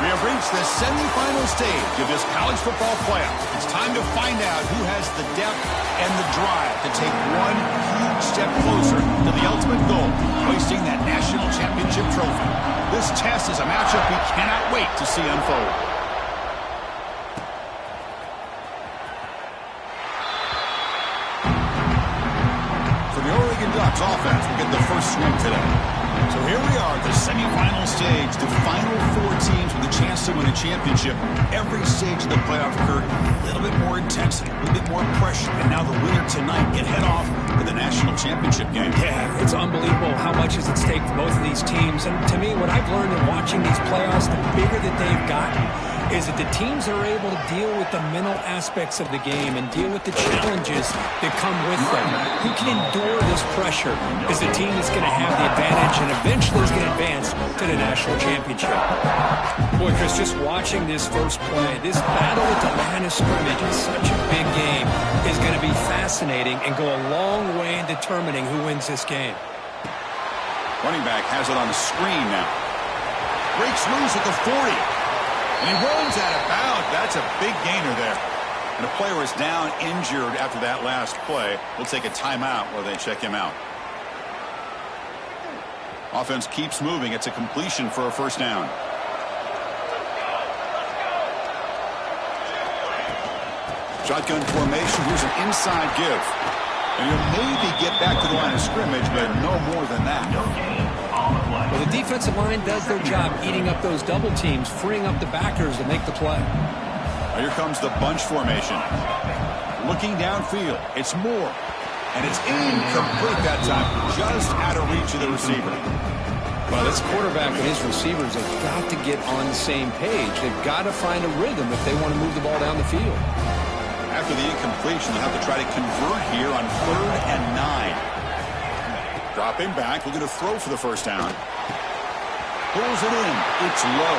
We have reached the semifinal stage of this college football playoff. It's time to find out who has the depth and the drive to take one huge step closer to the ultimate goal, hoisting that national championship trophy. This test is a matchup we cannot wait to see unfold. For the Oregon Ducks offense, we'll get the first swing today. So here we are, the semifinal stage, the final four teams with a chance to win a championship. Every stage of the playoff, Kurt, a little bit more intensity, a little bit more pressure. And now the winner tonight get head off to the national championship game. Yeah, it's unbelievable how much is at stake for both of these teams. And to me, what I've learned in watching these playoffs, the bigger that they've gotten, is that the teams are able to deal with the mental aspects of the game and deal with the challenges that come with them. Who can endure this pressure is the team that's going to have the advantage and eventually is going to advance to the national championship. Boy, Chris, just watching this first play, this battle at the line of scrimmage is such a big game, is going to be fascinating and go a long way in determining who wins this game. Running back has it on the screen now. Breaks loose at the 40. And he rolls out of bounds. That's a big gainer there. And a player is down injured after that last play. We'll take a timeout while they check him out. Offense keeps moving. It's a completion for a first down. Shotgun formation. Here's an inside give. And you'll maybe get back to the line of scrimmage, but no more than that. Well, the defensive line does their job eating up those double teams, freeing up the backers to make the play. Now here comes the bunch formation. Looking downfield. It's Moore. And it's incomplete that time. Just out of reach of the receiver. Well, this quarterback and his receivers have got to get on the same page. They've got to find a rhythm if they want to move the ball down the field. After the incompletion, they'll have to try to convert here on 3rd and 9. Dropping back, looking to throw for the first down. Pulls it in. It's low.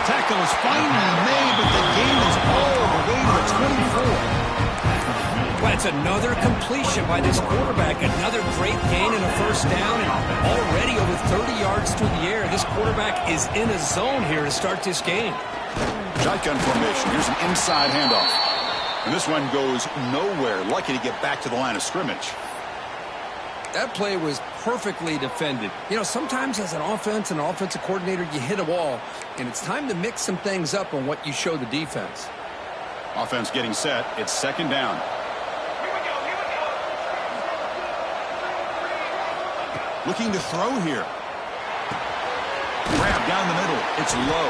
Tackle is finally made, but the gain is all the way to the 24. Well, it's another completion by this quarterback. Another great gain in a first down, and already over 30 yards through the air. This quarterback is in a zone here to start this game. Shotgun formation. Here's an inside handoff. And this one goes nowhere. Lucky to get back to the line of scrimmage. That play was perfectly defended. You know, sometimes as an offense and an offensive coordinator, you hit a wall, and it's time to mix some things up on what you show the defense. Offense getting set. It's second down. Looking to throw here. Grab down the middle. It's low.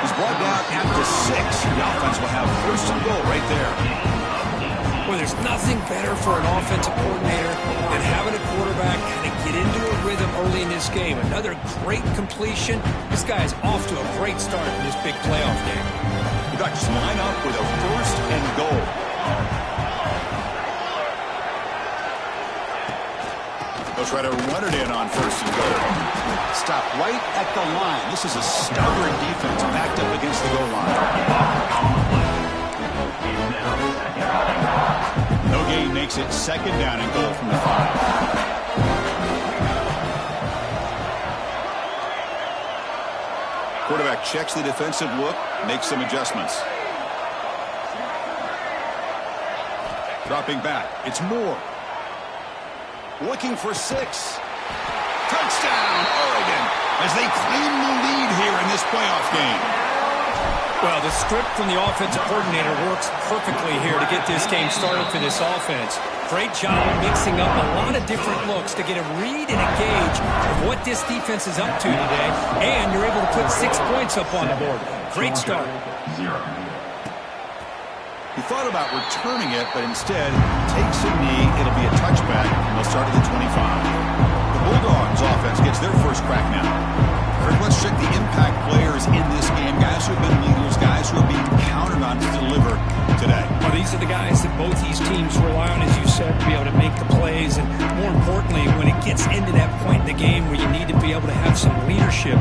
He's brought down at the 6. The offense will have first and goal right there. Well, there's nothing better for an offensive coordinator than having a quarterback kind of get into a rhythm early in this game. Another great completion. This guy is off to a great start in this big playoff game. The Ducks line up with a first and goal. They'll try to run it in on first and goal. Stop right at the line. This is a stubborn defense backed up against the goal line. No gain makes it second down and goal from the 5. Quarterback checks the defensive look, makes some adjustments. Dropping back. It's Moore. Looking for 6. Touchdown, Oregon, as they claim the lead here in this playoff game. Well, the script from the offensive coordinator works perfectly here to get this game started for this offense. Great job of mixing up a lot of different looks to get a read and a gauge of what this defense is up to today, and you're able to put 6 points up on the board. Great start. He thought about returning it, but instead takes a knee. It'll be a touchback, and they'll start at the 25. The Bulldogs offense gets their first crack now. Let's check the impact players in this game. Guys who have been leaders, guys who are being counted on to deliver today. Well, these are the guys that both these teams rely on, as you said, to be able to make the plays. And more importantly, when it gets into that point in the game where you need to be able to have some leadership,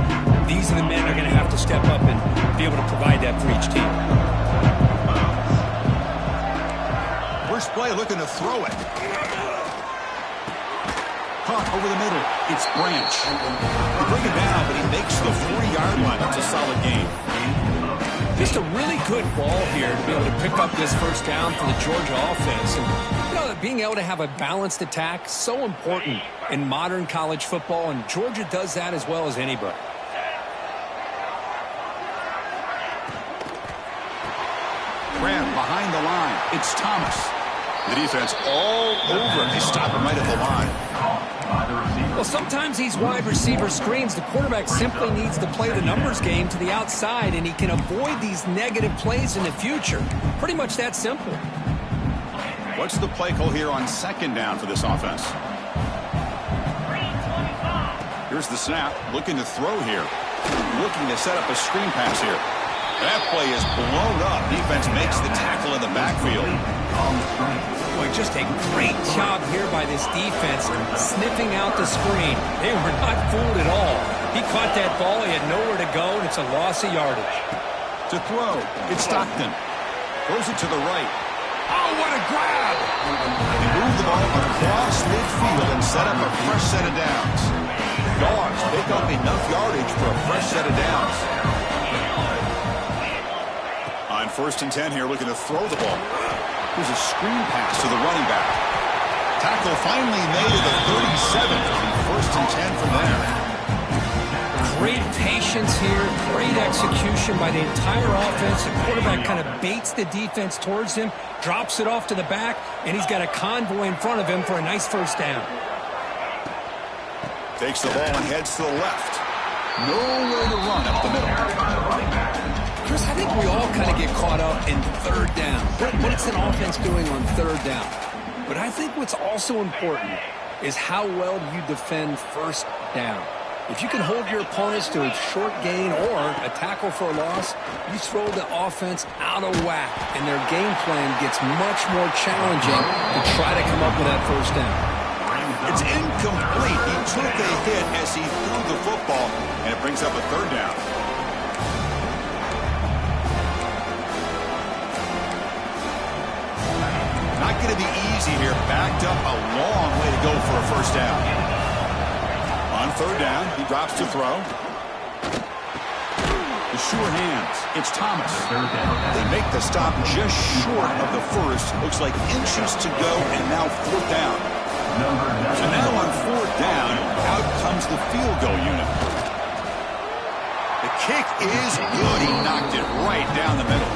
these are the men that are going to have to step up and be able to provide that for each team. First play looking to throw it. Punt over the middle. It's Branch. They bring it down, but he makes the 40-yard line. That's a solid game. Just a really good ball here to be able to pick up this first down for the Georgia offense. And, you know, being able to have a balanced attack, so important in modern college football, and Georgia does that as well as anybody. Graham behind the line. It's Thomas. The defense all over him. They stop him right at the line. Well, sometimes these wide receiver screens, the quarterback simply needs to play the numbers game to the outside, and he can avoid these negative plays in the future. Pretty much that simple. What's the play call here on second down for this offense? Here's the snap. Looking to throw here. Looking to set up a screen pass here. That play is blown up. Defense makes the tackle in the backfield. Boy, just a great job here by this defense, sniffing out the screen. They were not fooled at all. He caught that ball. He had nowhere to go, and it's a loss of yardage. To throw, it's Stockton. Throws it to the right. Oh, what a grab! He moved the ball across midfield and set up a fresh set of downs. Dogs pick up enough yardage for a fresh set of downs. On 1st and 10 here, looking to throw the ball. Here's a screen pass to the running back. Tackle finally made at the 37. 1st and 10 from there. Great patience here, great execution by the entire offense. The quarterback kind of baits the defense towards him, drops it off to the back, and he's got a convoy in front of him for a nice first down. Takes the ball and heads to the left. Nowhere to run up the middle. Chris, I think we all kind of get caught up in third down. What's an offense doing on third down? But I think what's also important is how well you defend first down. If you can hold your opponents to a short gain or a tackle for a loss, you throw the offense out of whack, and their game plan gets much more challenging to try to come up with that first down. It's incomplete. He took a hit as he threw the football, and it brings up a third down. Not going to be easy here. Backed up a long way to go for a first down. On third down, he drops to throw. The sure hands. It's Thomas. They make the stop just short of the first. Looks like inches to go, and now 4th down. So now on 4th down, out comes the field goal unit. The kick is good. He knocked it right down the middle.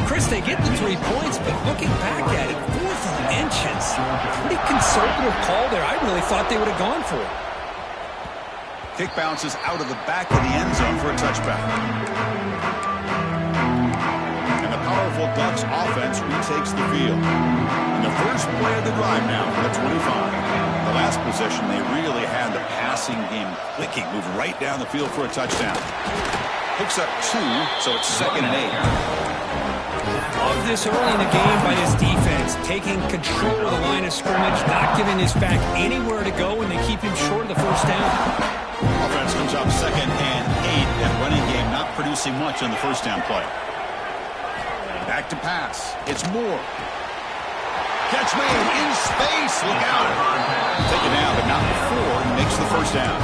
Chris, they get the 3 points, but looking back at it, 4th and inches. Pretty conservative call there. I really thought they would have gone for it. Kick bounces out of the back of the end zone for a touchback. And the powerful Ducks offense retakes the field. And the first play of the drive now for the 25. The last possession, they really had the passing game clicking, moved right down the field for a touchdown. Picks up 2, so it's 2nd and 8. Love this early in the game by this defense, taking control of the line of scrimmage, not giving this back anywhere to go, and they keep him short of the first down. Offense comes up 2nd and 8. That running game not producing much on the first down play. Back to pass. It's Moore. Catch made in space. Look out. Take it down, but not before he makes the first down.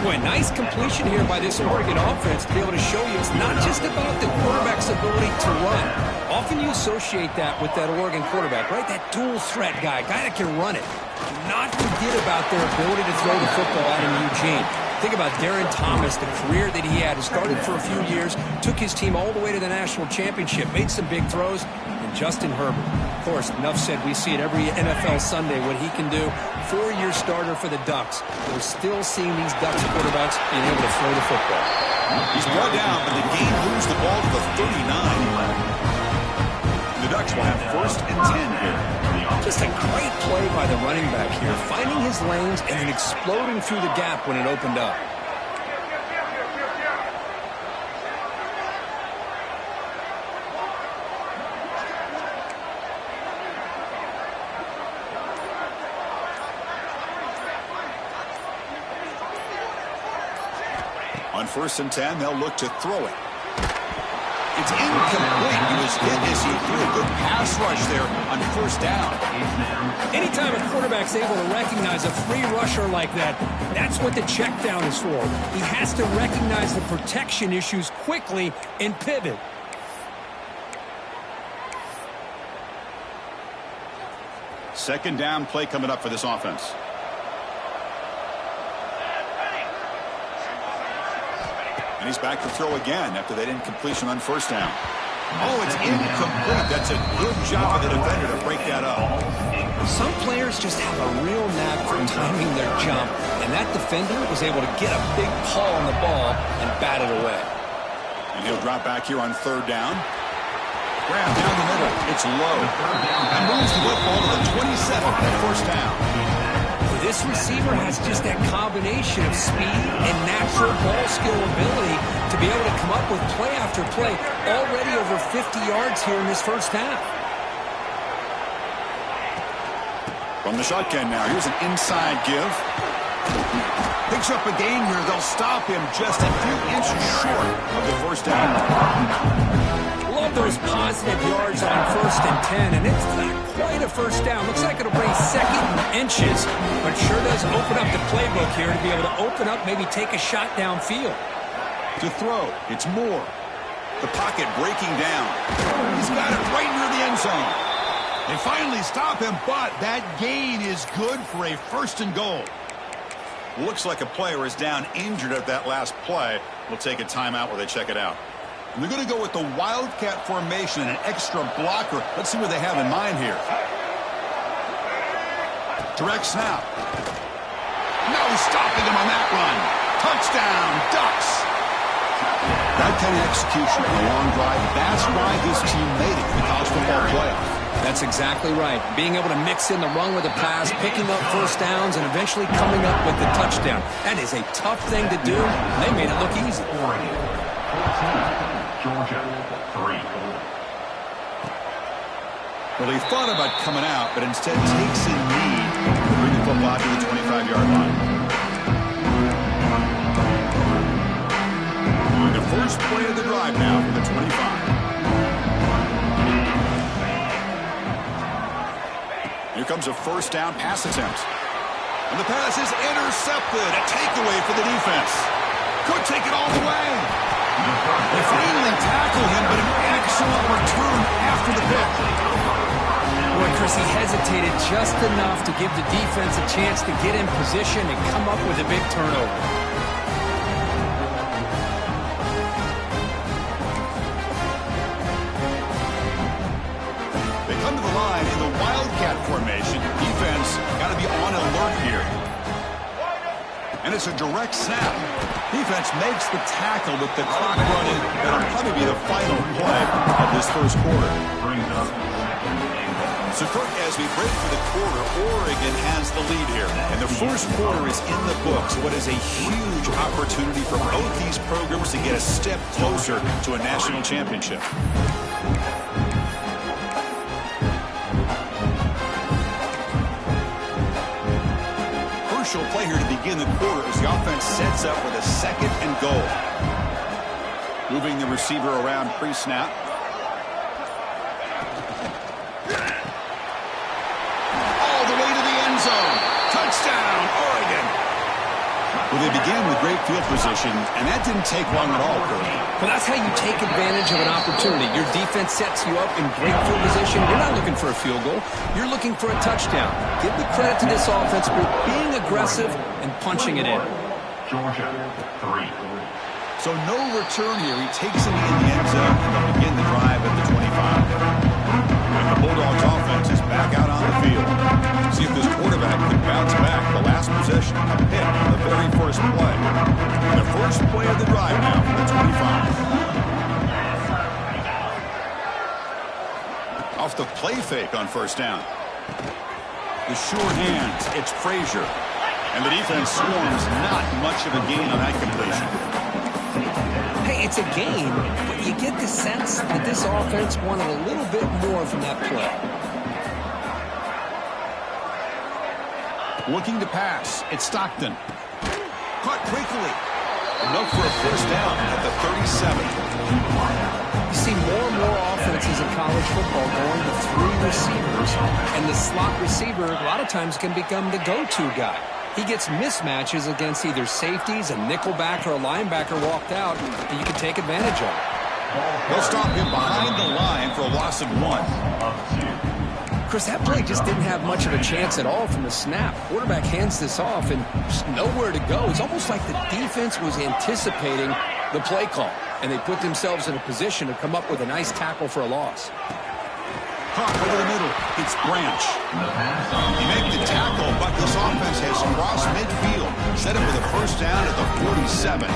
Boy, nice completion here by this Oregon offense to be able to show you it's not just about the quarterback's ability to run. Often you associate that with that Oregon quarterback, right? That dual threat guy that can run it. Do not forget about their ability to throw the football out in Eugene. Think about Darren Thomas, the career that he had. He started for a few years, took his team all the way to the national championship, made some big throws. And Justin Herbert, of course, enough said, we see it every NFL Sunday what he can do. 4-year starter for the Ducks. We're still seeing these Ducks quarterbacks being able to throw the football. He's brought down, but the game moves the ball to the 39. The Ducks will have 1st and 10 here. Just a great play by the running back here, finding his lanes and then exploding through the gap when it opened up. On 1st and 10, they'll look to throw it. It's incomplete. He was hit as he threw a good pass rush there on first down. Anytime a quarterback's able to recognize a free rusher like that, that's what the check down is for. He has to recognize the protection issues quickly and pivot. Second down play coming up for this offense. And he's back to throw again after that incompletion on first down. Oh, it's incomplete. That's a good job of the defender to break that up. Some players just have a real knack for timing their jump, and that defender was able to get a big paw on the ball and bat it away. And he'll drop back here on third down. Grab down the middle. It's low. And moves the football to the 27 at first down. This receiver has just that combination of speed and natural ball skill ability to be able to come up with play after play, already over 50 yards here in this first half. From the shotgun now, here's an inside give. Picks up a gain here. They'll stop him just a few inches short of the first down. Love those positive yards on 1st and 10, and it's not quite a first down. Looks like it'll bring second inches, but sure does open up the playbook here to be able to open up, maybe take a shot downfield. To throw, it's Moore. The pocket breaking down. He's got it right near the end zone. They finally stop him, but that gain is good for a 1st and goal. Looks like a player is down injured at that last play. We'll take a timeout while they check it out. And they're going to go with the Wildcat formation and an extra blocker. Let's see what they have in mind here. Direct snap. No stopping him on that run. Touchdown, Ducks. That kind of execution on a long drive, that's why his team made it to the college football playoff. That's exactly right. Being able to mix in the run with the pass, picking up first downs, and eventually coming up with the touchdown. That is a tough thing to do. They made it look easy. Georgia, 3. Well, he thought about coming out, but instead takes a knee to bring the football out to the 25-yard line. And the first play of the drive now for the 25. Here comes a first down pass attempt. And the pass is intercepted. A takeaway for the defense. Could take it all the way. They finally tackle him, but an excellent return after the pick. Boy, Chris, he hesitated just enough to give the defense a chance to get in position and come up with a big turnover. They come to the line in the Wildcat formation. Defense got to be on alert here. And it's a direct snap. Defense makes the tackle with the clock running. That'll probably be the final play of this first quarter. So, Kirk, as we break for the quarter, Oregon has the lead here. And the first quarter is in the books. What is a huge opportunity for both these programs to get a step closer to a national championship. Crucial play here to begin the quarter as the offense sets up with a 2nd and goal. Moving the receiver around pre-snap. All the way to the end zone. Touchdown, Oregon. Well, they began with great field position, and that didn't take long at all, Kirk. Well, that's how you take advantage of an opportunity. Your defense sets you up in great field position. You're not looking for a field goal. You're looking for a touchdown. Give the credit to this offense for being aggressive and punching it in. Georgia, 3. So no return here. He takes it in the end zone, and they'll begin the drive at the 25. And the Bulldogs offense is back out on the field. See if this quarterback can bounce back. The last possession, a pick on the very first play. The first play of the drive now for the 25. Off the play fake on first down. The sure hands, it's Frazier. And the defense swarms, not much of a gain on that completion. Hey, it's a game, but you get the sense that this offense wanted a little bit more from that play. Looking to pass. It's Stockton. Caught quickly. Enough for a first down at the 37. You see, college football going to 3 receivers, and the slot receiver a lot of times can become the go-to guy. He gets mismatches against either safeties, a nickelback, or a linebacker walked out, and you can take advantage of it. They'll stop him behind the line for a loss of 1. Chris, that play just didn't have much of a chance at all from the snap. Quarterback hands this off and just nowhere to go. It's almost like the defense was anticipating the play call, and they put themselves in a position to come up with a nice tackle for a loss. Caught over the middle. It's Branch. He made the tackle, but this offense has crossed midfield. Set up with a first down at the 47.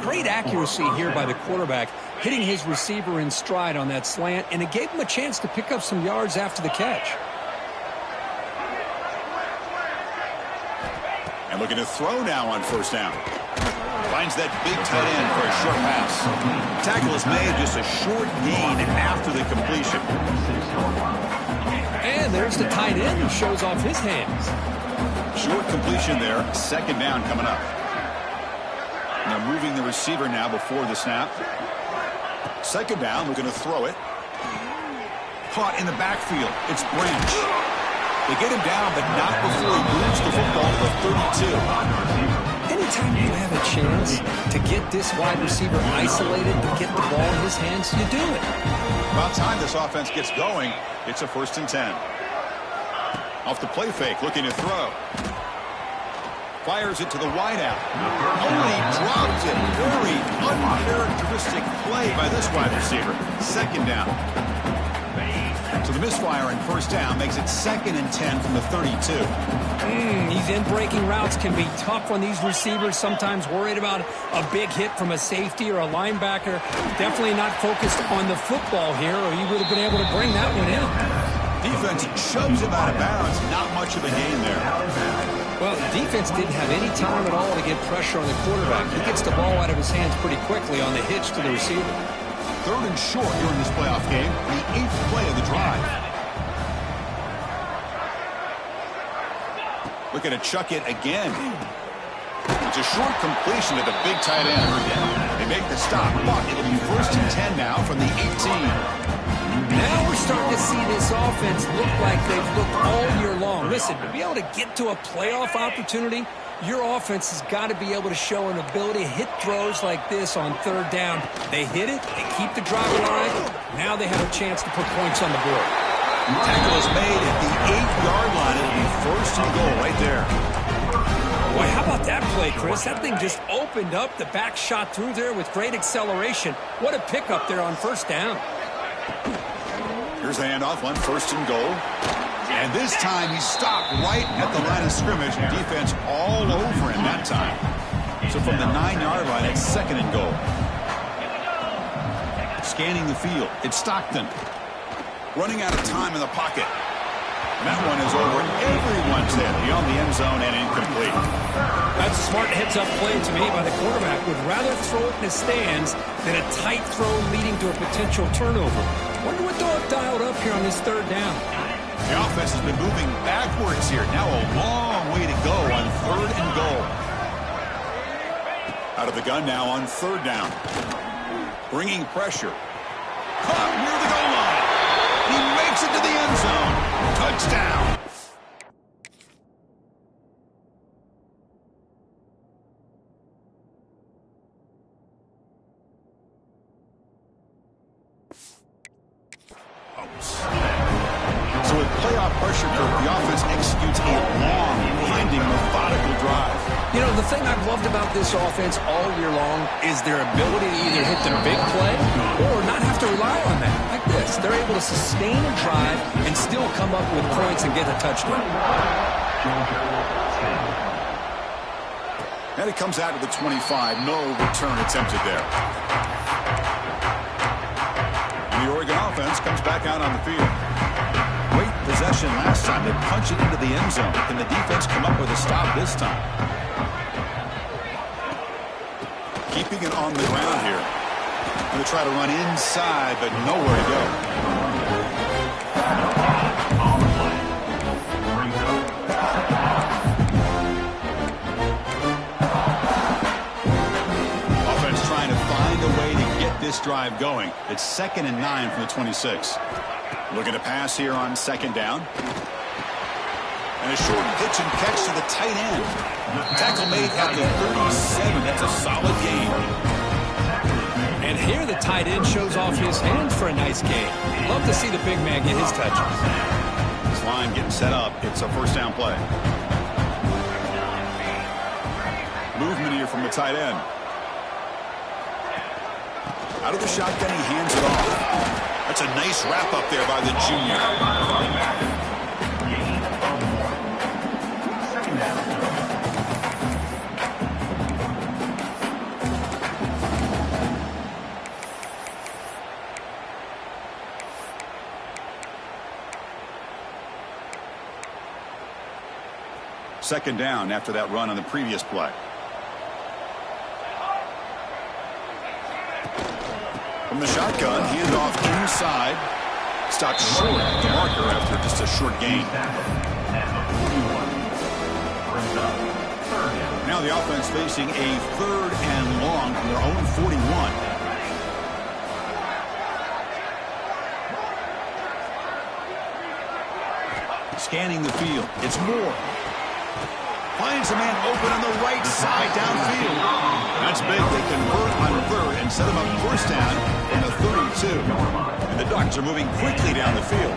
Great accuracy here by the quarterback, hitting his receiver in stride on that slant, and it gave him a chance to pick up some yards after the catch. And looking to throw now on first down. Finds that big tight end for a short pass. Tackle is made, just a short gain after the completion. And there's the tight end who shows off his hands. Short completion there. Second down coming up. Now moving the receiver now before the snap. Second down, looking to throw it. Caught in the backfield. It's Branch. They get him down, but not before he moves the football to the 32. Anytime you have a chance to get this wide receiver isolated, to get the ball in his hands, you do it. About time this offense gets going. It's a 1st and 10. Off the play fake, looking to throw. Fires it to the wideout. Only drops it. Very uncharacteristic play by this wide receiver. Second down. So the misfire in first down makes it 2nd and 10 from the 32. These in-breaking routes can be tough on these receivers, sometimes worried about a big hit from a safety or a linebacker. Definitely not focused on the football here, or he would have been able to bring that one in. Defense shoves him out of bounds. Not much of a gain there. Well, the defense didn't have any time at all to get pressure on the quarterback. He gets the ball out of his hands pretty quickly on the hitch to the receiver. 3rd and short here in this playoff game. The 8th play of the drive. Looking to chuck it again. It's a short completion to the big tight end. They make the stop, but it'll be 1st and 10 now from the 18. Now we're starting to see this offense look like they've looked all year long. Listen, to be able to get to a playoff opportunity, your offense has got to be able to show an ability to hit throws like this on 3rd down. They hit it, they keep the drive alive. Now they have a chance to put points on the board. Tackle is made at the 8-yard line. It'll be 1st and goal right there. Boy, how about that play, Chris? That thing just opened up. The back shot through there with great acceleration. What a pickup there on first down. Here's the handoff on 1st and goal. And this time he stopped right at the line of scrimmage. Defense all over him that time. So from the 9-yard line, it's 2nd and goal. Scanning the field. It's Stockton. Running out of time in the pocket. And that one is over everyone's head beyond the end zone and incomplete. That's a smart heads-up play to me by the quarterback. Would rather throw it in the stands than a tight throw leading to a potential turnover. Wonder what they'll have dialed up here on this 3rd down. The offense has been moving backwards here. Now a long way to go on 3rd and goal. Out of the gun now on 3rd down. Bringing pressure. Caught near the goal line. He makes it to the end zone. Touchdown. So with playoff pressure curve, the offense executes a long, winding, methodical drive. You know, the thing I've loved about this offense all year long is their ability to either hit the big play or not have to rely on that. Like this, they're able to sustain a drive and still come up with points and get a touchdown. And it comes out to the 25. No return attempted there. And the Oregon offense comes back out on the field. Great possession last time. They punch it into the end zone. Can the defense come up with a stop this time? Keeping it on the ground here. Going to try to run inside, but nowhere to go. Offense trying to find a way to get this this drive going. It's 2nd and 9 from the 26. Looking to pass here on 2nd down. And a short pitch and catch to the tight end. Tackle made at the 37. That's a solid gain. And here the tight end shows off his hands for a nice gain. Love to see the big man get his touches. This line getting set up. It's a first down play. Movement here from the tight end. Out of the shotgun, he hands it off. That's a nice wrap up there by the junior. Second down after that run on the previous play. From the shotgun, handoff inside. Stopped short at the marker after just a short gain. Now the offense facing a 3rd and long from their own 41. Scanning the field. It's Moore. Finds a man open on the right side downfield. That's big. They convert on 3rd and set him up first down in the 32. And the Ducks are moving quickly down the field.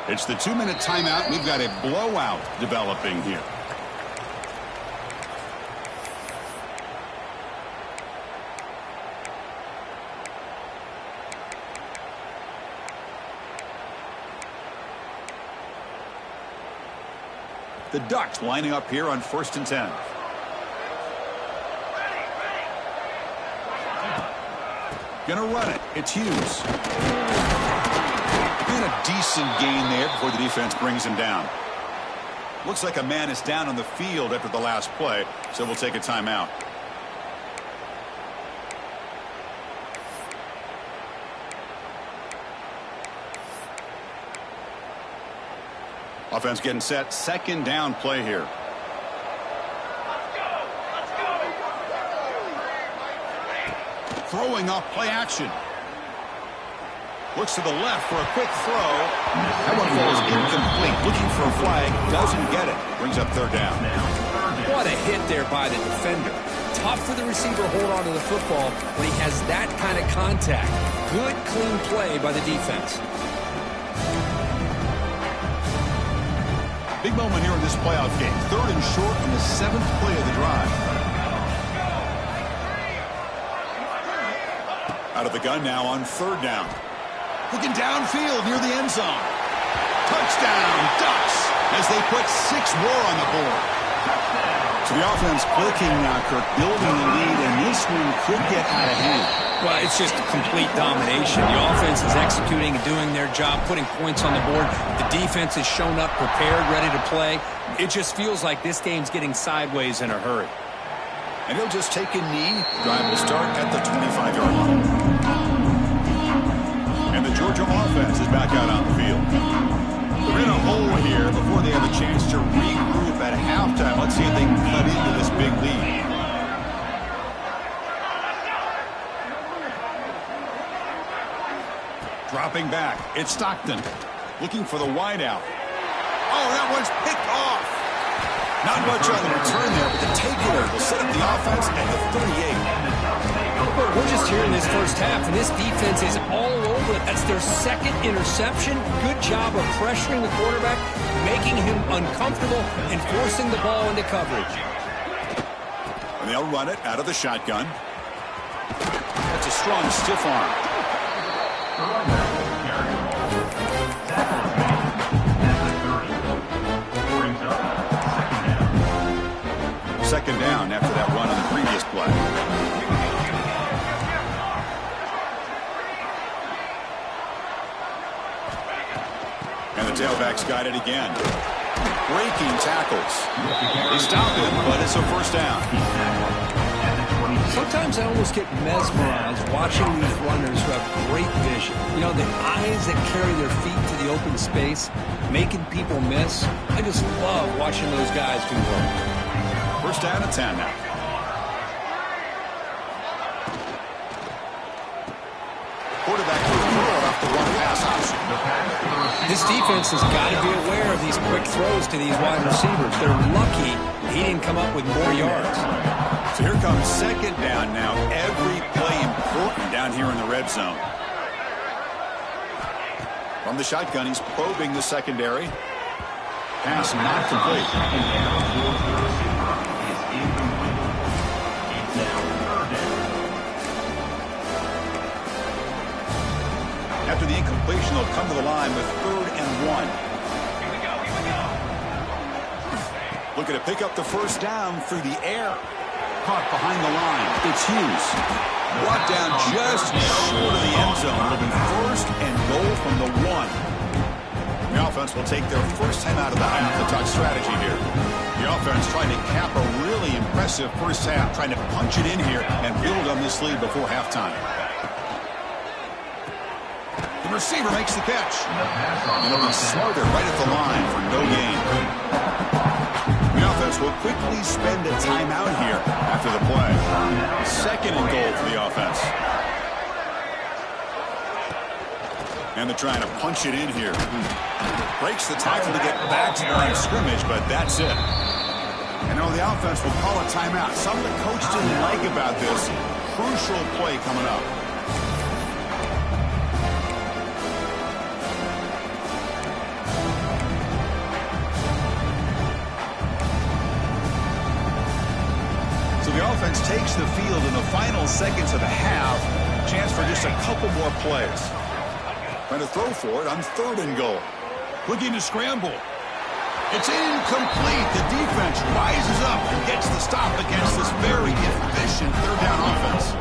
It's the 2-minute timeout. We've got a blowout developing here. The Ducks lining up here on 1st and 10. Gonna run it. It's Hughes. And a decent gain there before the defense brings him down. Looks like a man is down on the field after the last play, so we'll take a timeout. Offense getting set. 2nd down play here. Throwing off play action. Looks to the left for a quick throw. That one falls incomplete. Looking for a flag. Doesn't get it. Brings up 3rd down. What a hit there by the defender. Tough for the receiver to hold on to the football when he has that kind of contact. Good, clean play by the defense. Big moment here in this playoff game. 3rd and short on the 7th play of the drive. Out of the gun now on 3rd down. Looking downfield near the end zone. Touchdown, Ducks, as they put 6 more on the board. So the offense clicking now, Kirk, building the lead, and this one could get out of hand. Well, it's just complete domination. The offense is executing and doing their job, putting points on the board. The defense has shown up, prepared, ready to play. It just feels like this game's getting sideways in a hurry. And he'll just take a knee. Drive will start at the 25-yard line. And the Georgia offense is back out on the field. They're in a hole here before they have a chance to regroup at halftime. Let's see if they can cut into this big lead. Dropping back. It's Stockton. Looking for the wideout. Oh, that one's picked off. Not much on the return there, but the takeaway will set up the offense at the 38. We're just here in this first half, and this defense is all over it. That's their 2nd interception. Good job of pressuring the quarterback, making him uncomfortable, and forcing the ball into coverage. And they'll run it out of the shotgun. That's a strong stiff arm. 2nd down after that run on the previous play. And the tailback's got it again. Breaking tackles. He stopped him, but it's a first down. Sometimes I almost get mesmerized watching these runners who have great vision. You know, the eyes that carry their feet to the open space, making people miss. I just love watching those guys do well. First down and 10 now. Quarterback to throw off the one pass option. This defense has got to be aware of these quick throws to these wide receivers. They're lucky he didn't come up with more yards. So here comes second down now. Every play important down here in the red zone. From the shotgun, he's probing the secondary. Pass not complete. After the incompletion, they'll come to the line with 3rd and 1. Looking to pick up the first down through the air. Caught behind the line. It's Hughes. Brought down just short of the end zone. It'll be 1st and goal from the 1. The offense will take their first time out of the half. The touch strategy here. The offense trying to cap a really impressive first half, trying to punch it in here and build on this lead before halftime. The receiver makes the catch. And it'll be smarter right at the line for no gain. The offense will quickly spend a timeout here after the play. 2nd and goal for the offense. And they're trying to punch it in here. Breaks the tackle to get back to the line of scrimmage, but that's it. And now the offense will call a timeout. Something the coach didn't like about this. Crucial play coming up. The offense takes the field in the final seconds of the half. Chance for just a couple more plays. Trying to throw for it on 3rd and goal. Looking to scramble. It's incomplete. The defense rises up and gets the stop against this very efficient 3rd down offense.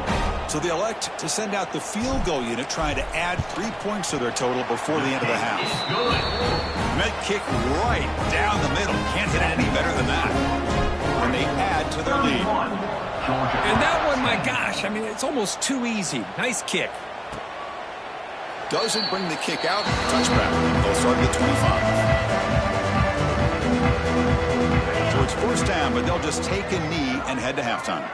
So they elect to send out the field goal unit, trying to add 3 points to their total before the end of the half. Met kick right down the middle. Can't hit it any better than that. And they add to their lead. And that one, my gosh, I mean, it's almost too easy. Nice kick. Doesn't bring the kick out. Touchback. They'll start at the 25. So it's first down, but they'll just take a knee and head to halftime.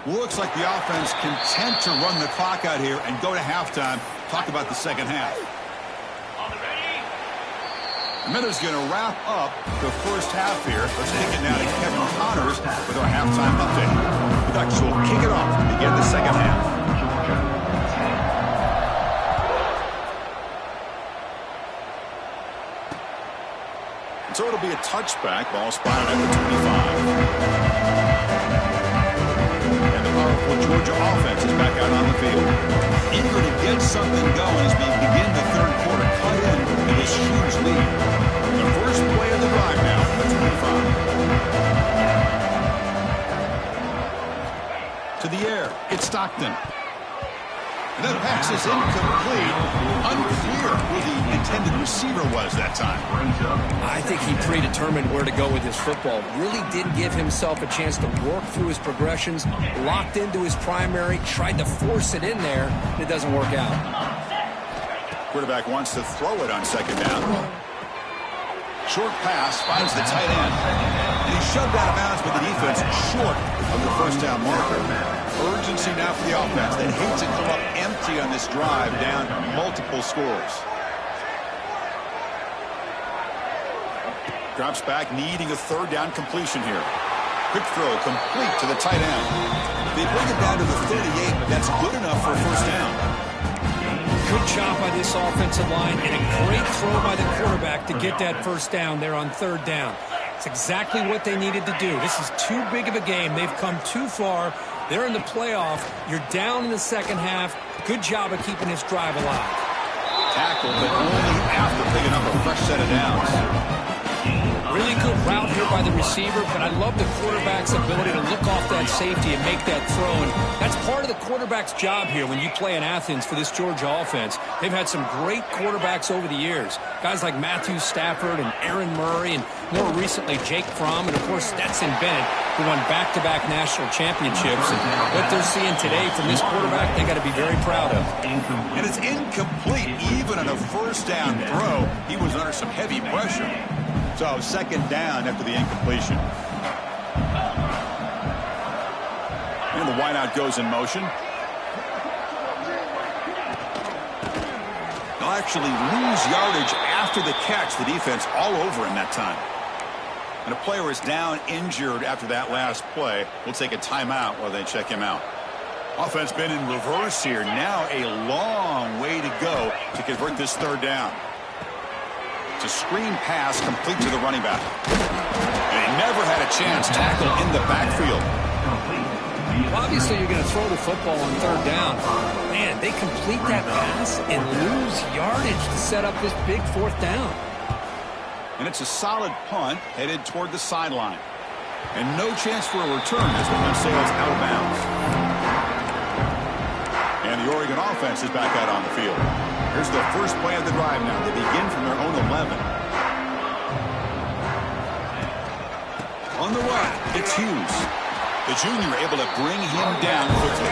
Looks like the offense content to run the clock out here and go to halftime. Talk about the second half. Miller's going to wrap up the first half here. Let's take it now to Kevin Connors with our halftime update. The Ducks will kick it off to begin the second half. So it'll be a touchback. Ball spotted at the 25. And the powerful Georgia offense is back out on the field. Eager to get something going as we begin the 3rd quarter. Cut in this huge lead. The first play of the drive now from the 25. To the air. It's Stockton. And that pass is incomplete. Unclear who the intended receiver was that time. I think he predetermined where to go with his football. Really didn't give himself a chance to work through his progressions. Locked into his primary. Tried to force it in there. And it doesn't work out. Quarterback wants to throw it on 2nd down. Short pass finds the tight end. And he's shoved out of bounds with the defense short of the first down marker. Urgency now for the offense. They hate to come up empty on this drive, down multiple scores. Drops back, needing a 3rd down completion here. Quick throw, complete to the tight end. They bring it down to the 38, but that's good enough for a first down. Good job by this offensive line and a great throw by the quarterback to get that first down there on 3rd down. It's exactly what they needed to do. This is too big of a game. They've come too far. They're in the playoff. You're down in the second half. Good job of keeping this drive alive. Tackle, but only after picking up a fresh set of downs. Really good route here by the receiver, but I love the quarterback's ability to look off that safety and make that throw. And that's part of the quarterback's job here when you play in Athens for this Georgia offense. They've had some great quarterbacks over the years. Guys like Matthew Stafford and Aaron Murray, and more recently Jake Fromm, and of course Stetson Bennett, who won back-to-back national championships. And what they're seeing today from this quarterback, they got to be very proud of. And it's incomplete. Even on a first down throw, he was under some heavy pressure. So second down after the incompletion. And the wideout goes in motion. They'll actually lose yardage after the catch. The defense all over him that time. And a player is down injured after that last play. We'll take a timeout while they check him out. Offense been in reverse here. Now a long way to go to convert this third down. It's a screen pass complete to the running back. And he never had a chance. Tackle in the backfield. Well, obviously, you're going to throw the football on third down. Man, they complete that pass and lose yardage to set up this big fourth down. And it's a solid punt headed toward the sideline. And no chance for a return as the punt sails out of bounds. And the Oregon offense is back out on the field. Here's the first play of the drive now. They begin from their own 11. On the run, it's Hughes. The junior able to bring him down quickly.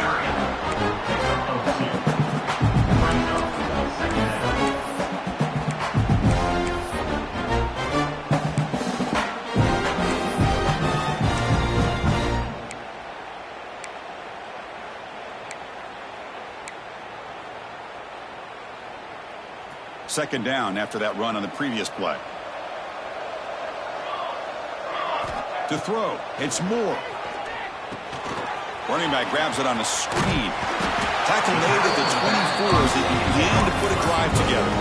Second down after that run on the previous play. To throw, it's Moore. Running back grabs it on a screen. Tackle made at the 24 as they begin to put a drive together.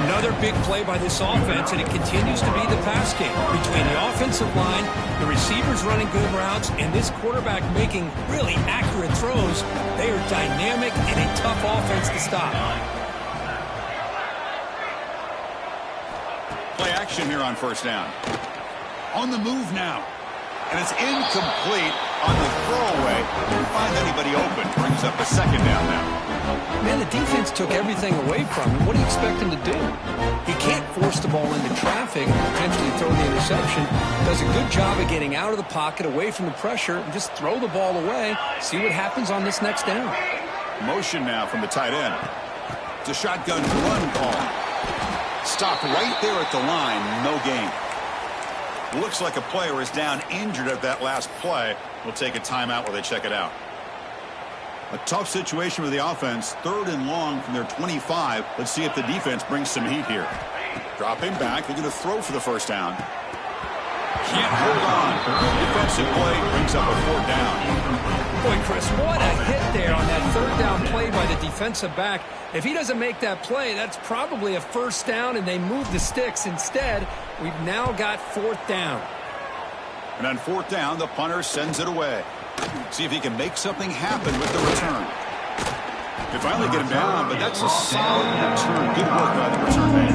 Another big play by this offense, and it continues to be the pass game. Between the offensive line, the receivers running good routes, and this quarterback making really accurate throws, they are dynamic and a tough offense to stop. Play action here on first down. On the move now. And it's incomplete on the throwaway. Didn't find anybody open. Brings up a second down now. Man, the defense took everything away from him. What do you expect him to do? He can't force the ball into traffic and potentially throw the interception. Does a good job of getting out of the pocket, away from the pressure, and just throw the ball away. See what happens on this next down. Motion now from the tight end. It's a shotgun run call. Stopped right there at the line. No gain. Looks like a player is down injured at that last play. We'll take a timeout while they check it out. A tough situation with the offense. Third and long from their 25. Let's see if the defense brings some heat here. Dropping back. They're going to throw for the first down. Can't hold on. Defensive play brings up a fourth down. Boy, Chris, what a hit there on that third down play by the defensive back. If he doesn't make that play, that's probably a first down, and they move the sticks. Instead, we've now got fourth down. And on fourth down, the punter sends it away. See if he can make something happen with the return. They finally get him down, but that's a solid return. Good work by the return man.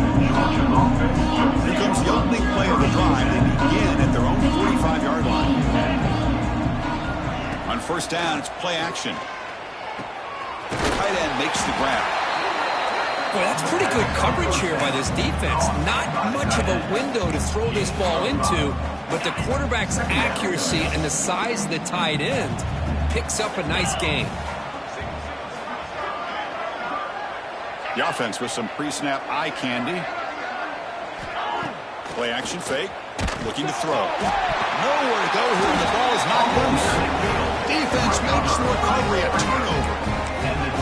Here comes the only play of the drive. They begin at their own 45-yard line. On first down, it's play action. Tight end makes the grab. Boy, that's pretty good coverage here by this defense. Not much of a window to throw this ball into, but the quarterback's accuracy and the size of the tight end picks up a nice gain. The offense with some pre-snap eye candy. Play action fake. Looking to throw. Nowhere to go here, and the ball is not loose. Defense makes the recovery a turnover.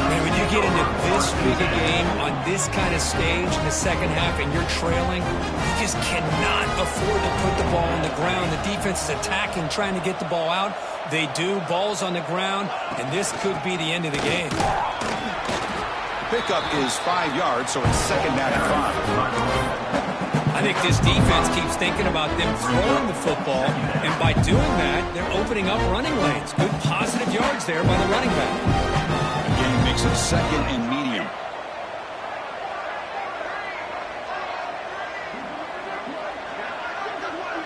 And when you get into this big a game on this kind of stage in the second half and you're trailing, you just cannot afford to put the ball on the ground. The defense is attacking, trying to get the ball out. They do. Ball's on the ground, and this could be the end of the game. Pickup is 5 yards, so it's second down and 5. I think this defense keeps thinking about them throwing the football, and by doing that, they're opening up running lanes. Good positive yards there by the running back. Again, makes it second and medium.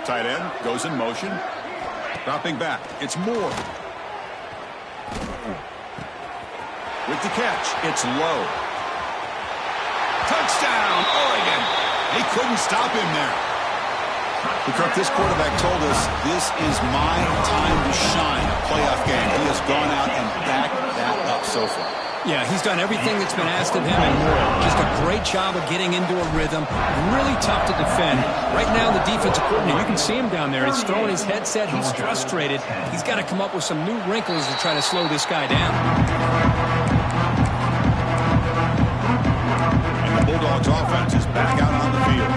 tight end goes in motion. Dropping back. It's Moore. With the catch, it's low. Touchdown, Oregon. They couldn't stop him there. Cook, this quarterback told us this is my time to shine, a playoff game. He has gone out and backed that up so far. Yeah, he's done everything that's been asked of him and more. Just a great job of getting into a rhythm. Really tough to defend. Right now, the defensive coordinator, you can see him down there. He's throwing his headset. He's frustrated. He's got to come up with some new wrinkles to try to slow this guy down. And the Bulldogs offense is back out on the field.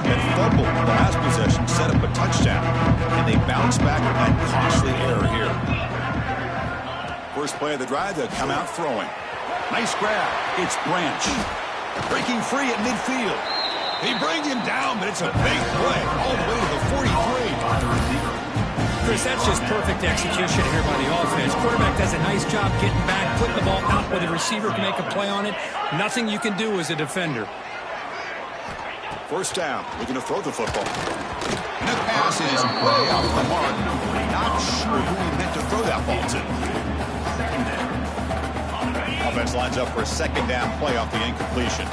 That fumble, the last possession, set up a touchdown. And they bounce back with that costly error here. First play of the drive, they'll come out throwing. Nice grab. It's Branch. Breaking free at midfield. They bring him down, but it's a big play all the way to the 43. Chris, that's just perfect execution here by the offense. Quarterback does a nice job getting back, putting the ball out where the receiver can make a play on it. Nothing you can do as a defender. First down. Looking to throw the football. And the pass is way off the mark. Not sure who he meant to throw that ball to. Offense lines up for a second down play off the incompletion.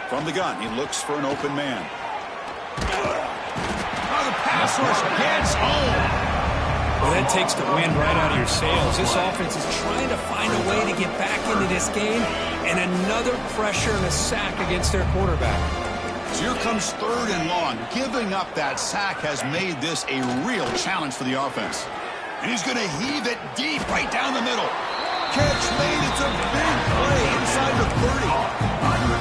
From the gun, he looks for an open man. Oh, the pass rush gets home. Well, that takes the wind right out of your sails. This offense is trying to find a way to get back into this game, and another pressure and a sack against their quarterback. So here comes third and long. Giving up that sack has made this a real challenge for the offense. And he's going to heave it deep right down the middle. Catch made. It's a big play inside the 30.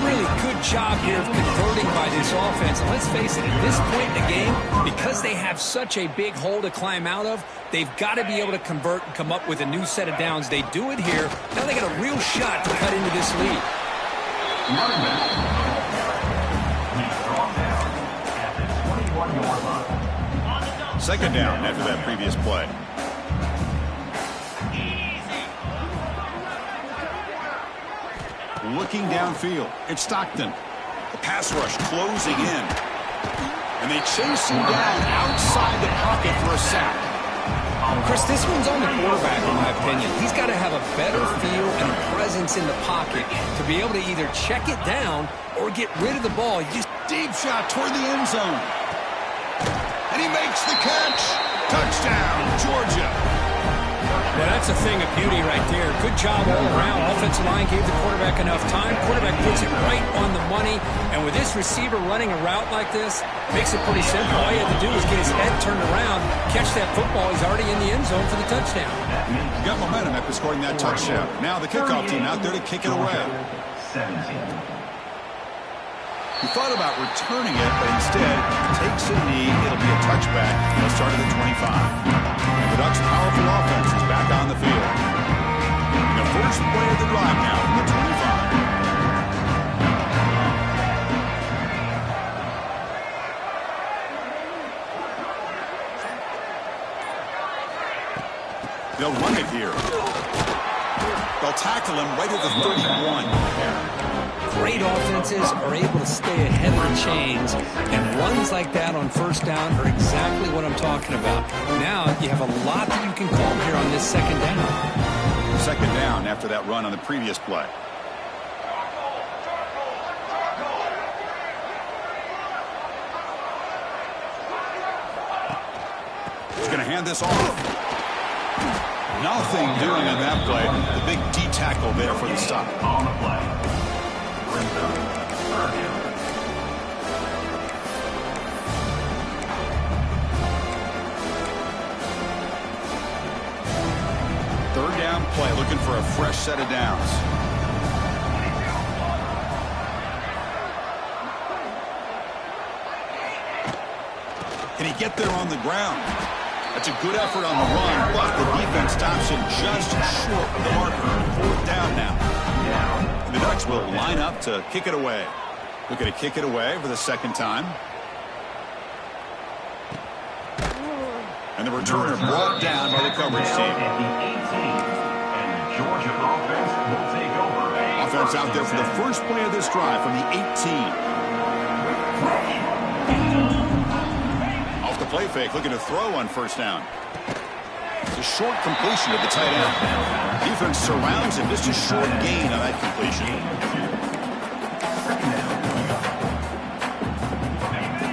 Really good job here of converting by this offense. And let's face it, at this point in the game, because they have such a big hole to climb out of, they've got to be able to convert and come up with a new set of downs. They do it here. Now they got a real shot to cut into this lead. Second down after that previous play. Looking downfield, it's Stockton. The pass rush closing in. And they chase him down outside the pocket for a sack. Chris, this one's on the quarterback, in my opinion. He's got to have a better feel and presence in the pocket to be able to either check it down or get rid of the ball. Just deep shot toward the end zone. And he makes the catch. Touchdown, Georgia. Well, that's a thing of beauty right there. Good job all around. Offensive line gave the quarterback enough time. Quarterback puts it right on the money. And with this receiver running a route like this, makes it pretty simple. All he had to do was get his head turned around, catch that football. He's already in the end zone for the touchdown. Got momentum after scoring that touchdown. Now the kickoff team out there to kick it away. He thought about returning it, but instead takes a knee. It'll be a touchback. He'll start at the 25. The Ducks' powerful offense is back on the field. The first play of the drive now from the 25. They'll run it here. They'll tackle him right at the 31. Great offenses are able to stay ahead of the chains, and runs like that on first down are exactly what I'm talking about. Now you have a lot that you can call here on this second down. Second down after that run on the previous play. He's going to hand this off. Nothing doing on that play. The big D tackle there for the stop. On the play. Third down play, looking for a fresh set of downs. Can he get there on the ground? That's a good effort on the run, but the defense stops him just short of the marker. Fourth down now. The Ducks will line up to kick it away. Looking to kick it away for the second time. And the returner brought down by the coverage team. And the Georgia offense will take over. offense out there for the first play of this drive from the 18. Off the play fake, looking to throw on first down. It's a short completion of the tight end. Defense surrounds him. Just a short gain on that completion.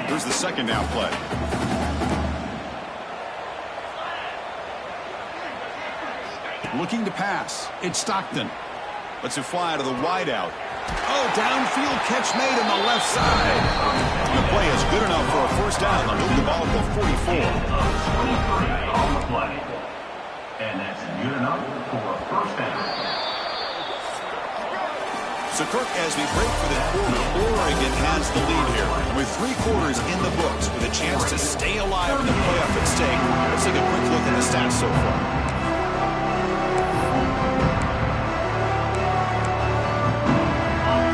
Here's the second down play. Looking to pass. It's Stockton. Lets it fly to the wideout. Oh, downfield catch made on the left side. The play is good enough for a first down. They'll move the ball to the 44. 23 on the play. And that's good enough for a first down. So, Kirk, as we break for the quarter, Oregon has the lead here. And with 3 quarters in the books with a chance to stay alive in the playoff at stake, let's take a quick look at the stats so far.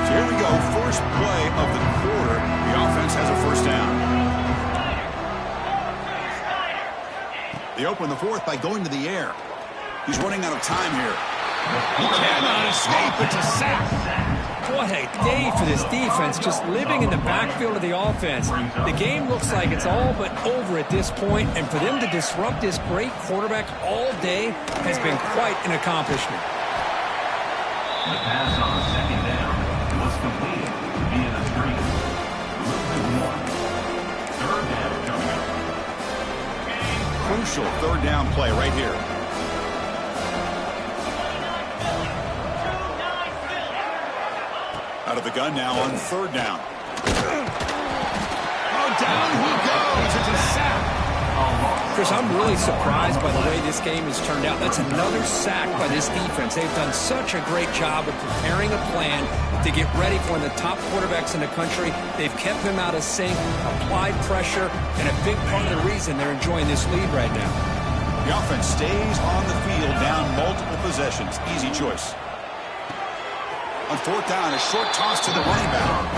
So here we go, first play of the quarter. The offense has a first down. They open the fourth by going to the air. He's running out of time here. He cannot escape. It's a sack. What a day for this defense, just living in the backfield of the offense. The game looks like it's all but over at this point, and for them to disrupt this great quarterback all day has been quite an accomplishment. The pass on second down was completed via the screen. Third down coming up. Crucial third down play right here. Out of the gun now on third down. Oh, down he goes. It's a sack. Chris, I'm really surprised by the way this game has turned out. That's another sack by this defense. They've done such a great job of preparing a plan to get ready for one of the top quarterbacks in the country. They've kept him out of sync, applied pressure, and a big part of the reason they're enjoying this lead right now. The offense stays on the field down multiple possessions. Easy choice. On fourth down, a short toss to the running back.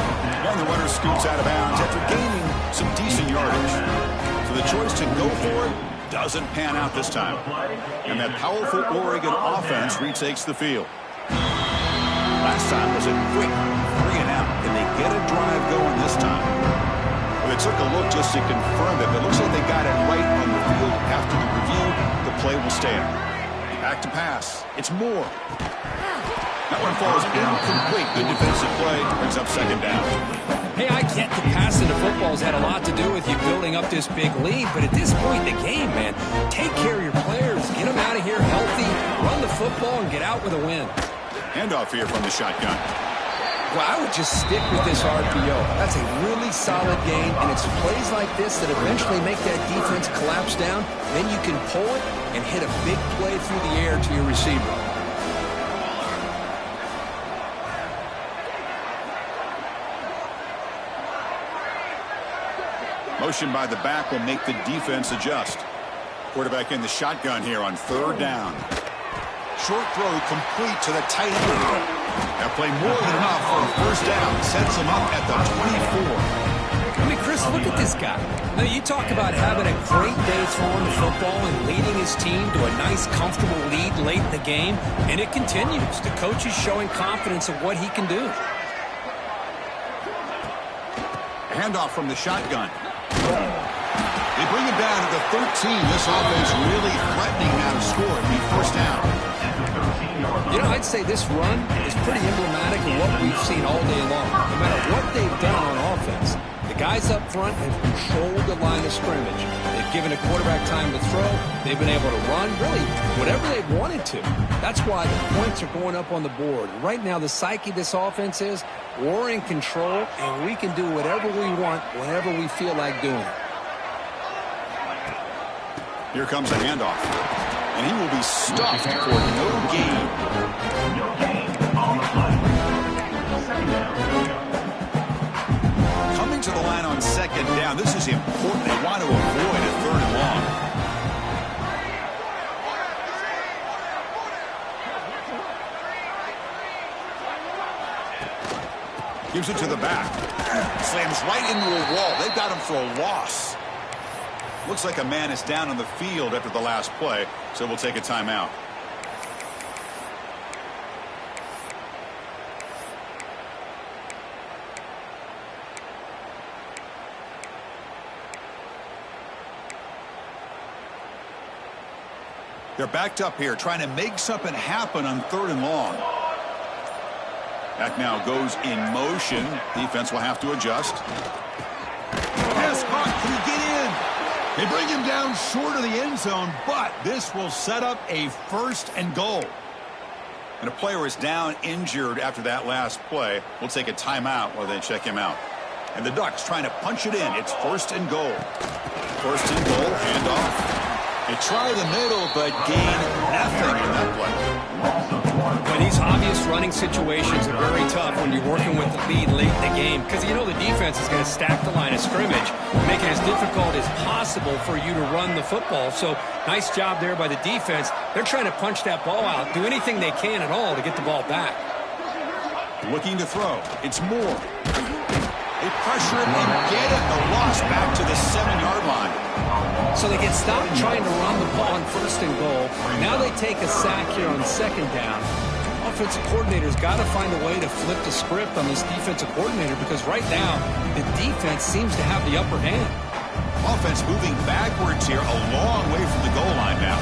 And the runner scoots out of bounds after gaining some decent yardage. So the choice to go for it doesn't pan out this time. And that powerful Oregon offense retakes the field. Last time was a quick 3-and-out. Can they get a drive going this time? Well, they took a look just to confirm it, but it looks like they got it right on the field. After the review, the play will stand. Back to pass. It's Moore. That one falls incomplete. Good defensive play. Brings up second down. Hey, I get the passing the football has had a lot to do with you building up this big lead, but at this point in the game, man, take care of your players. Get them out of here healthy, run the football, and get out with a win. Handoff here from the shotgun. Well, I would just stick with this RPO. That's a really solid game, and it's plays like this that eventually make that defense collapse down. Then you can pull it and hit a big play through the air to your receiver. Motion by the back will make the defense adjust. Quarterback in the shotgun here on third down. Short throw complete to the tight end. That play more than enough for a first down. Sets him up at the 24. I mean, Chris, look at this guy. Now, you talk about having a great day throwing the football and leading his team to a nice, comfortable lead late in the game, and it continues. The coach is showing confidence of what he can do. Handoff from the shotgun. They bring him down to the 13. This offense really threatening now to score and be first down. You know, I'd say this run is pretty emblematic of what we've seen all day long. No matter what they've done on offense, the guys up front have controlled the line of scrimmage. They've given a quarterback time to throw. They've been able to run, really, whatever they've wanted to. That's why the points are going up on the board. Right now, the psyche of this offense is we're in control, and we can do whatever we want whenever we feel like doing it. Here comes the handoff. And he will be stuffed for no gain. No gain on the play. Second down. Coming to the line on second down. This is important. They want to avoid a third and long. Gives it to the back. Slams right into a wall. They've got him for a loss. Looks like a man is down on the field after the last play, so we'll take a timeout. They're backed up here, trying to make something happen on 3rd and long. Back now goes in motion. Defense will have to adjust. Pass caught. Can he get in? They bring him down short of the end zone, but this will set up a 1st and goal. And a player is down injured after that last play. We'll take a timeout while they check him out. And the Ducks trying to punch it in. It's 1st and goal. 1st and goal, handoff. They try the middle, but gain nothing in that play. Well, these obvious running situations are very tough when you're working with the lead late in the game, because you know the defense is going to stack the line of scrimmage, make it as difficult as possible for you to run the football. So nice job there by the defense. They're trying to punch that ball out, do anything they can at all to get the ball back. Looking to throw. It's Moore. They pressure it and get it. The loss back to the 7-yard line. So they get stopped trying to run the ball on 1st and goal. Now they take a sack here on 2nd down. Offensive coordinator's got to find a way to flip the script on this defensive coordinator, because right now the defense seems to have the upper hand. Offense moving backwards here, a long way from the goal line now.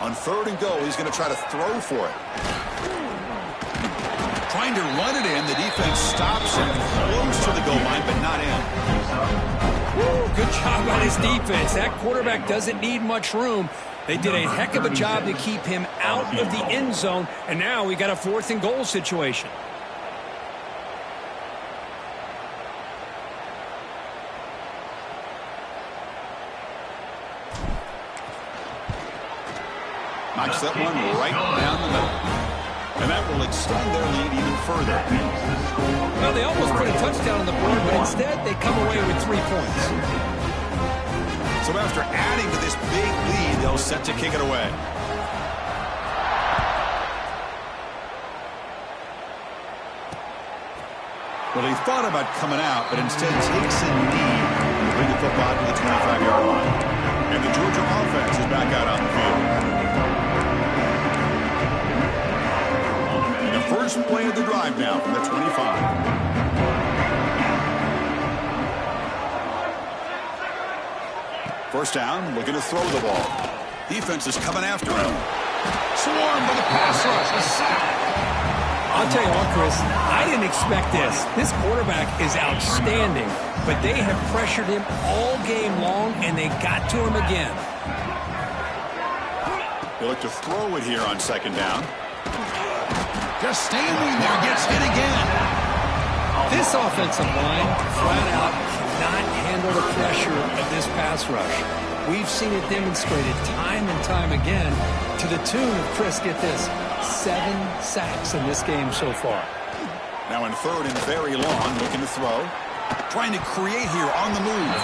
On 3rd and goal, he's going to try to throw for it. Trying to run it in. The defense stops him close to the goal line, but not in. Woo, good job by this defense. That quarterback doesn't need much room. They did a heck of a job to keep him out of the end zone, and now we got a 4th and goal situation. Knocks that one right down the middle. And that will extend their lead even further. Well, they almost put a touchdown on the board, but instead they come away with 3 points. So after adding to this big lead, they'll set to kick it away. Well, he thought about coming out, but instead takes a knee to bring the football to the 25-yard line. And the Georgia offense is back out on the field. First play of the drive now from the 25. First down, looking to throw the ball. Defense is coming after him. Swarmed by the pass rush. A sack. I'll tell you what, Chris, I didn't expect this. This quarterback is outstanding, but they have pressured him all game long, and they got to him again. They look to throw it here on 2nd down. Just standing there, gets hit again. This offensive line, flat out, cannot handle the pressure of this pass rush. We've seen it demonstrated time and time again to the tune of, Chris, get this, 7 sacks in this game so far. Now in 3rd and very long, looking to throw. Trying to create here on the move.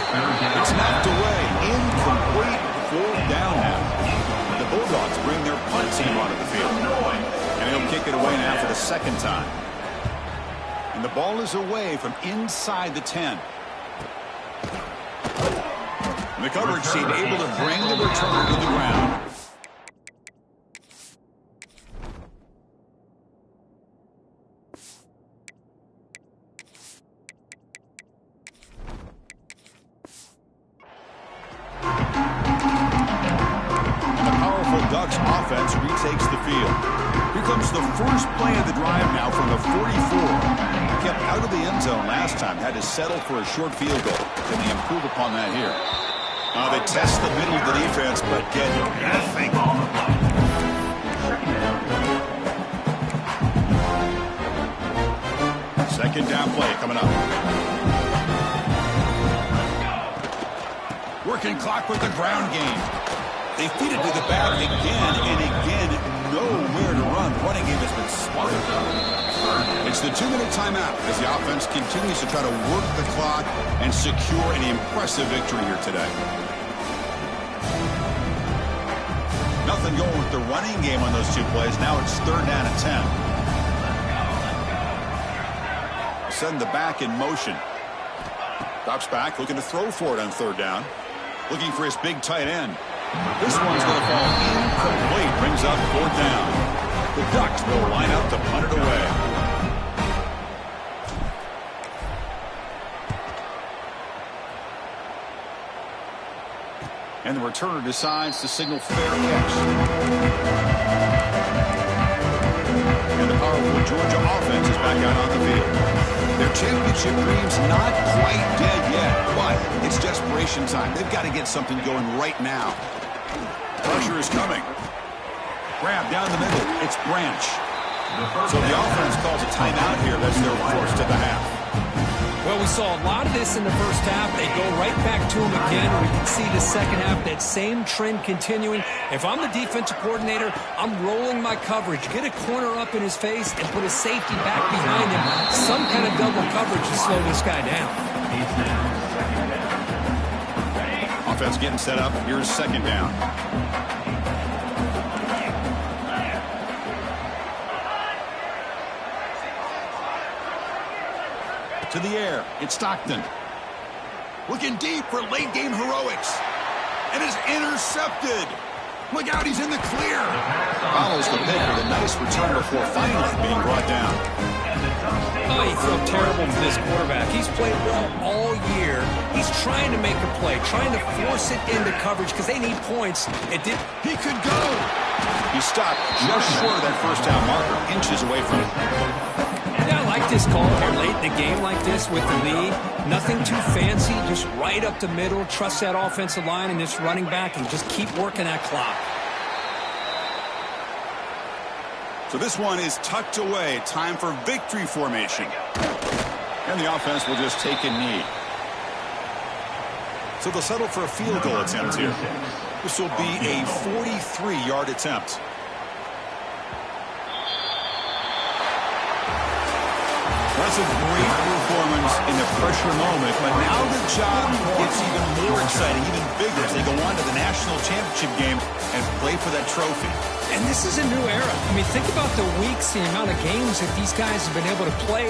It's knocked away. Incomplete. 4th down now. The Bulldogs bring their punt team onto the field. And he'll kick it away now for the 2nd time. And the ball is away from inside the 10. And the coverage team able to bring the return to the ground. And the powerful Ducks offense retakes the field. Here comes the first play of the drive now from the 44. Kept out of the end zone last time. Had to settle for a short field goal. Can they improve upon that here? They test the middle of the defense, but get nothing. Second down play coming up. Working clock with the ground game. They feed it to the back again and again. Nowhere to run. The running game has been smart. It's the 2-minute timeout as the offense continues to try to work the clock and secure an impressive victory here today. Nothing going with the running game on those 2 plays. Now it's 3rd down and 10. Send the back in motion. Drops back, looking to throw for it on 3rd down. Looking for his big tight end. This one's going to fall incomplete. Brings up 4th down. The Ducks will line up to punt it away. And the returner decides to signal fair catch. And the powerful Georgia offense is back out on the field. Their championship dream's not quite dead yet, but it's desperation time. They've got to get something going right now. Pressure is coming. Grab down the middle. It's Branch. So the offense calls a timeout here. That's their first of the half. Well, we saw a lot of this in the first half. They go right back to him again. We can see the second half, that same trend continuing. If I'm the defensive coordinator, I'm rolling my coverage. Get a corner up in his face and put a safety back behind him. Some kind of double coverage to slow this guy down. Offense getting set up. Here's second down. To the air, it's Stockton. Looking deep for late game heroics. And is intercepted. Look out, he's in the clear. Follows the pick with a nice return before finally being brought down. Oh, he felt terrible for this quarterback. He's played well all year. He's trying to make a play, trying to force it into coverage because they need points. He could go. He stopped just short of that first down marker, inches away from it. Yeah, I like this call here late in the game like this with the lead. Nothing too fancy, just right up the middle. Trust that offensive line and this running back and just keep working that clock. So this one is tucked away. Time for victory formation. And the offense will just take a knee. So they'll settle for a field goal attempt here. This will be a 43-yard attempt. That's a great performance in the pressure moment, but now the job gets even more exciting, even bigger as they go on to the national championship game and play for that trophy. And this is a new era. I mean, think about the weeks, the amount of games that these guys have been able to play.